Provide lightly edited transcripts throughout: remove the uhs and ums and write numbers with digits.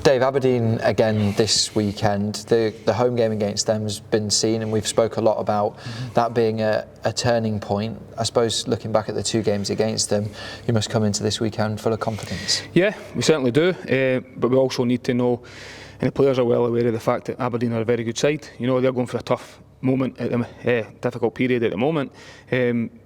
Dave, Aberdeen again this weekend. The home game against them has been seen, and we've spoke a lot about that being a turning point. I suppose looking back at the 2 games against them, you must come into this weekend full of confidence. Yeah, we certainly do, but we also need to know, and the players are well aware of the fact that Aberdeen are a very good side. You know, they're going for a tough moment, at the difficult period at the moment,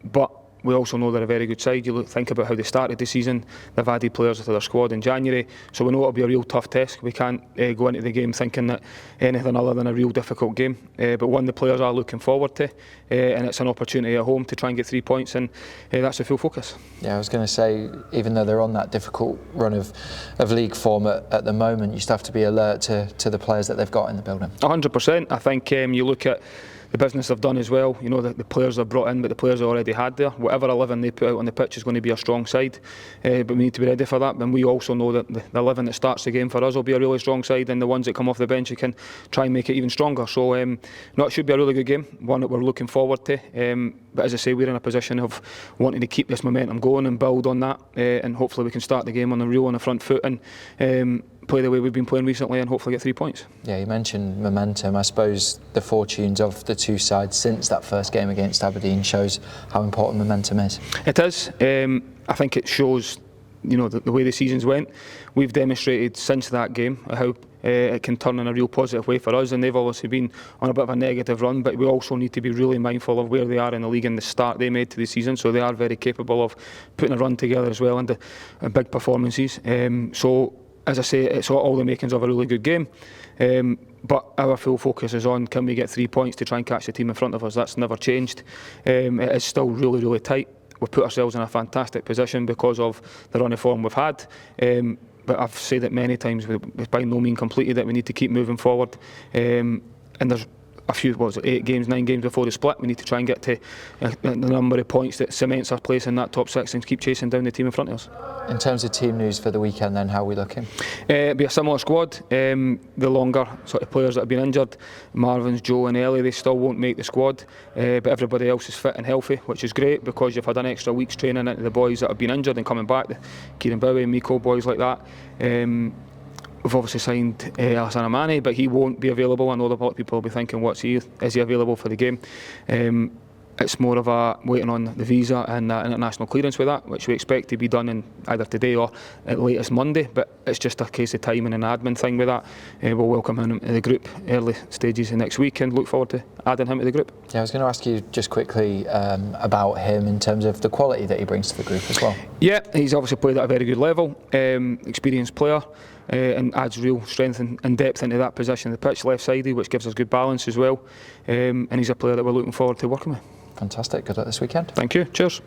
but we also know they're a very good side. You think about how they started the season. They've added players to their squad in January, so we know it'll be a real tough test. We can't go into the game thinking that anything other than a real difficult game. But one the players are looking forward to, and it's an opportunity at home to try and get 3 points, and that's the full focus. Yeah, I was going to say, even though they're on that difficult run of league form at the moment, you still have to be alert to the players that they've got in the building. 100%. I think you look at the business they've done as well. You know, the players they've brought in, but the players they already had there. Whatever 11 they put out on the pitch is going to be a strong side, but we need to be ready for that. And we also know that the 11 that starts the game for us will be a really strong side, and the ones that come off the bench, you can try and make it even stronger. So no, it should be a really good game, one that we're looking forward to. But as I say, we're in a position of wanting to keep this momentum going and build on that, and hopefully we can start the game on the front foot and play the way we've been playing recently and hopefully get 3 points. Yeah, you mentioned momentum. I suppose the fortunes of the 2 sides since that first game against Aberdeen shows how important momentum is. It is. I think it shows, you know, the way the seasons went. We've demonstrated since that game how it can turn in a real positive way for us, and they've obviously been on a bit of a negative run, but we also need to be really mindful of where they are in the league and the start they made to the season. So they are very capable of putting a run together as well, and big performances. So as I say, it's all the makings of a really good game, but our full focus is on, can we get 3 points to try and catch the team in front of us? That's never changed. It is still really, really tight. We've put ourselves in a fantastic position because of the run of form we've had, but I've said it many times, we've by no means completed it. We need to keep moving forward, and there's a few, 8 games, 9 games before the split. We need to try and get to the number of points that cements our place in that top 6 and keep chasing down the team in front of us. In terms of team news for the weekend then, how are we looking? It'll be a similar squad. The longer sort of players that have been injured, Marvin's, Joe and Ellie, they still won't make the squad, but everybody else is fit and healthy, which is great because you've had an extra week's training into the boys that have been injured and coming back, the Kieran Bowie, Miko, boys like that. We've obviously signed Alassane Amani, but he won't be available. I know that a lot of people will be thinking, is he available for the game? It's more of a waiting on the visa and international clearance with that, which we expect to be done in either today or at latest Monday. But it's just a case of timing and admin thing with that. We'll welcome him into the group early stages of next week and look forward to adding him to the group. Yeah, I was going to ask you just quickly about him in terms of the quality that he brings to the group as well. Yeah, he's obviously played at a very good level, experienced player. And adds real strength and depth into that position of the pitch, left-sided, which gives us good balance as well. And he's a player that we're looking forward to working with. Fantastic. Good luck this weekend. Thank you. Cheers.